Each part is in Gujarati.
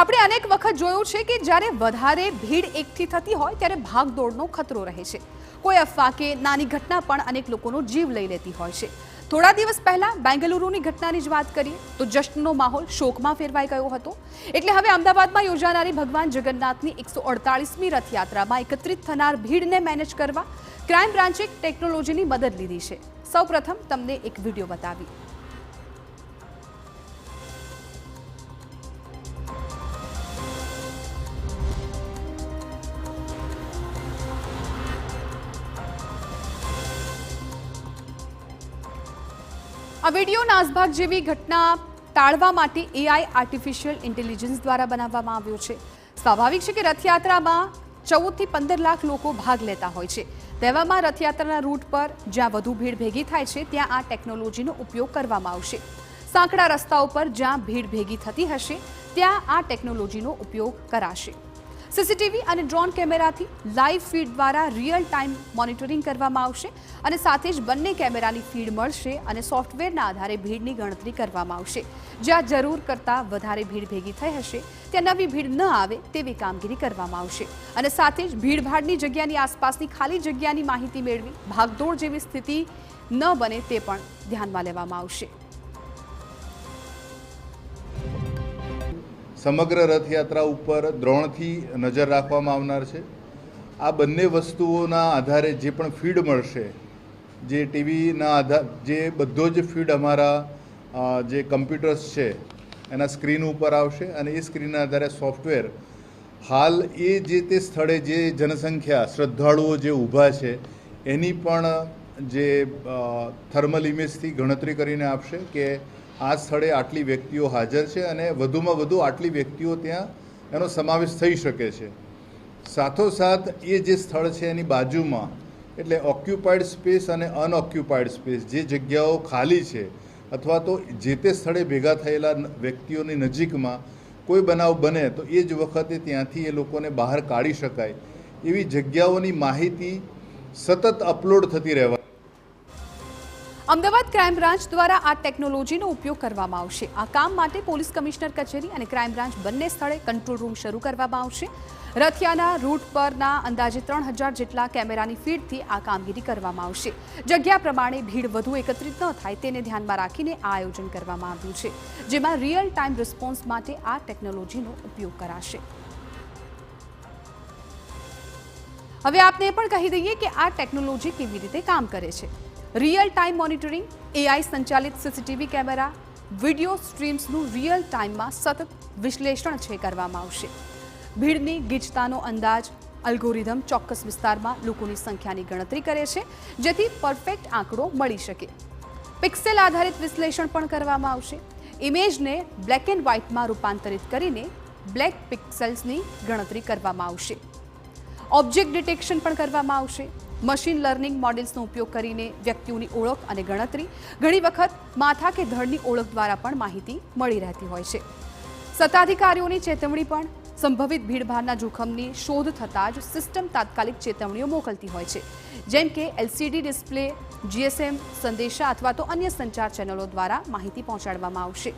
આપણે અનેક વખત જોયું છે કે જ્યારે વધારે ભીડ એકઠી થતી હોય ત્યારે ભાગદોડનો ખતરો રહે છે। કોઈ અફવા કે નાની ઘટના પણ અનેક લોકોનો જીવ લઈ લેતી હોય છે। થોડા દિવસ પહેલા બેંગલુરુની ઘટનાની જ વાત કરીએ તો જશ્નનો માહોલ શોકમાં ફેરવાઈ ગયો હતો। એટલે હવે અમદાવાદમાં યોજાનારી ભગવાન જગન્નાથની 148મી રથયાત્રામાં એકત્રિત થનાર ભીડને મેનેજ કરવા ક્રાઇમ બ્રાન્ચે ટેકનોલોજીની મદદ લીધી છે। સૌપ્રથમ તમને એક વિડીયો બતાવી। આ વિડીયો નાસભાગ જેવી ઘટના ટાળવા માટે એઆઈ આર્ટિફિશિયલ ઇન્ટેલિજન્સ દ્વારા બનાવવામાં આવ્યો છે। સ્વાભાવિક છે કે રથયાત્રામાં 14 થી 15 લાખ લોકો ભાગ લેતા હોય છે। તેવામાં રથયાત્રાના રૂટ પર જ્યાં વધુ ભીડ ભેગી થાય છે ત્યાં આ ટેકનોલોજીનો ઉપયોગ કરવામાં આવશે। સાંકડા રસ્તાઓ પર જ્યાં ભીડ ભેગી થતી હશે ત્યાં આ ટેકનોલોજીનો ઉપયોગ કરાશે। સીસીટીવી અને ડ્રોન કેમેરાથી લાઈવ ફીડ દ્વારા રિયલ ટાઈમ મોનિટરિંગ કરવામાં આવશે અને સાથે જ બંને કેમેરાની ફીડ મળશે અને સોફ્ટવેરના આધારે ભીડની ગણતરી કરવામાં આવશે। જ્યાં જરૂર કરતાં વધારે ભીડ ભેગી થઈ હશે ત્યાં નવી ભીડ ન આવે તેવી કામગીરી કરવામાં આવશે અને સાથે જ ભીડભાડની જગ્યાની આસપાસની ખાલી જગ્યાની માહિતી મેળવી ભાગદોડ જેવી સ્થિતિ ન બને તે પણ ધ્યાનમાં લેવામાં આવશે। સમગ્ર રથયાત્રા ઉપર દ્રોણથી નજર રાખવામાં આવનાર છે। આ બંને વસ્તુઓના આધારે જે પણ ફીડ મળશે, જે ટીવીના આધાર જે બધો જ ફીડ અમારા જે કમ્પ્યુટર્સ છે એના સ્ક્રીન ઉપર આવશે અને એ સ્ક્રીનના આધારે સોફ્ટવેર હાલ એ જે તે સ્થળે જે જનસંખ્યા શ્રદ્ધાળુઓ જે ઊભા છે એની પણ જે થર્મલ ઇમેજથી ગણતરી કરીને આપશે કે આ સ્થળે આટલી વ્યક્તિઓ હાજર છે અને વધુમાં વધુ આટલી વ્યક્તિઓ ત્યાં એનો સમાવેશ થઈ શકે છે। સાથોસાથ એ જે સ્થળ છે એની બાજુમાં એટલે ઓક્યુપાઈડ સ્પેસ અને અનઓક્યુપાઈડ સ્પેસ જે જગ્યાઓ ખાલી છે અથવા તો જે તે સ્થળે ભેગા થયેલા વ્યક્તિઓની નજીકમાં કોઈ બનાવ બને તો એ જ વખતે ત્યાંથી એ લોકોને બહાર કાઢી શકાય એવી જગ્યાઓની માહિતી સતત અપલોડ થતી રહેવા। અમદાવાદ ક્રાઇમ બ્રાન્ચ દ્વારા આ ટેકનોલોજીનો ઉપયોગ કરવામાં આવશે। આ કામ માટે પોલીસ કમિશનર કચેરી અને ક્રાઇમ બ્રાન્ચ બંને સ્થળે કંટ્રોલ રૂમ શરૂ કરવામાં આવશે। રથિયાના રૂટ પરના અંદાજે 3000 જેટલા કેમેરાની ફીડથી આ કામગીરી કરવામાં આવશે। જગ્યા પ્રમાણે ભીડ વધુ એકત્રિત ન થાય તેને ધ્યાનમાં રાખીને આ આયોજન કરવામાં આવ્યું છે, જેમાં રિયલ ટાઈમ રિસ્પોન્સ માટે આ ટેકનોલોજીનો ઉપયોગ કરાશે। હવે આપને પણ કહી દઈએ કે આ ટેકનોલોજી કેવી રીતે કામ કરે છે। રિયલ ટાઈમ મોનિટરિંગ, એઆઈ સંચાલિત સીસીટીવી કેમેરા, વિડીયો સ્ટ્રીમ્સનું રિયલ ટાઈમમાં સતત વિશ્લેષણ કરવામાં આવશે। ભીડની ગીચતાનો અંદાજ અલ્ગોરિધમ ચોક્કસ વિસ્તારમાં લોકોની સંખ્યાની ગણતરી કરે છે જેથી પરફેક્ટ આંકડો મળી શકે। પિક્સેલ આધારિત વિશ્લેષણ પણ કરવામાં આવશે। ઇમેજને બ્લેક એન્ડ વ્હાઇટમાં રૂપાંતરિત કરીને બ્લેક પિક્સેલ્સની ગણતરી કરવામાં આવશે। ઓબ્જેક્ટ ડિટેક્શન પણ કરવામાં આવશે। મશીન લર્નિંગ મોડેલ્સનો ઉપયોગ કરીને વ્યક્તિઓની ઓળખ અને ગણતરી, ઘણી વખત માથા કે ધડની ઓળખ દ્વારા પણ માહિતી મળી રહેતી હોય છે। સત્તાધિકારીઓની ચેતવણી પણ સંભવિત ભીડભાડના જોખમની શોધ થતાં જ સિસ્ટમ તાત્કાલિક ચેતવણીઓ મોકલતી હોય છે, જેમ કે એલસીડી ડિસ્પ્લે, જીએસએમ સંદેશા અથવા તો અન્ય સંચાર ચેનલો દ્વારા માહિતી પહોંચાડવામાં આવશે।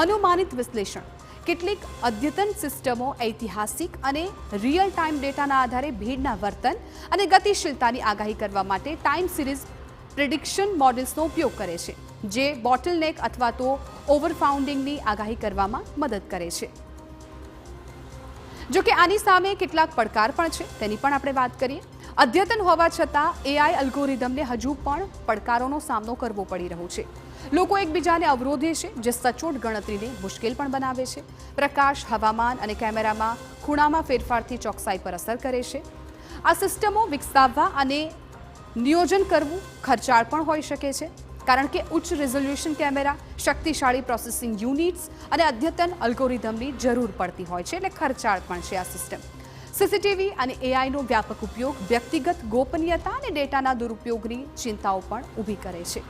અનુમાનિત વિશ્લેષણ, કેટલીક અદ્યતન સિસ્ટમો ઐતિહાસિક અને રિયલ ટાઈમ ડેટાના આધારે ભીડના વર્તન અને ગતિશીલતાની આગાહી કરવા માટે ટાઈમ સિરીઝ પ્રિડિક્શન મોડેલ્સનો ઉપયોગ કરે છે, જે બોટલનેક અથવા તો ઓવરફાઉન્ડિંગની આગાહી કરવામાં મદદ કરે છે। જો કે આની સામે કેટલાક પડકાર પણ છે, તેની પણ આપણે વાત કરીએ। અદ્યતન હોવા છતાં એઆઈ અલ્ગોરિધમને હજુ પણ પડકારોનો સામનો કરવો પડી રહ્યો છે। લોકો એકબીજાને અવરોધે છે, જે સચોટ ગણતરીને મુશ્કેલ પણ બનાવે છે। પ્રકાશ, હવામાન અને કેમેરામાં ખૂણામાં ફેરફારથી ચોકસાઈ પર અસર કરે છે। આ સિસ્ટમો વિકસાવવા અને નિયોજન કરવું ખર્ચાળ પણ હોઈ શકે છે, કારણ કે ઉચ્ચ રિઝોલ્યુશન કેમેરા, શક્તિશાળી પ્રોસેસિંગ યુનિટ્સ અને અદ્યતન અલ્ગોરિધમની જરૂર પડતી હોય છે, એટલે ખર્ચાળ પણ છે આ સિસ્ટમ। સીસીટીવી અને એઆઈનો વ્યાપક ઉપયોગ વ્યક્તિગત ગોપનીયતા અને ડેટાના દુરુપયોગની ચિંતાઓ પણ ઊભી કરે છે।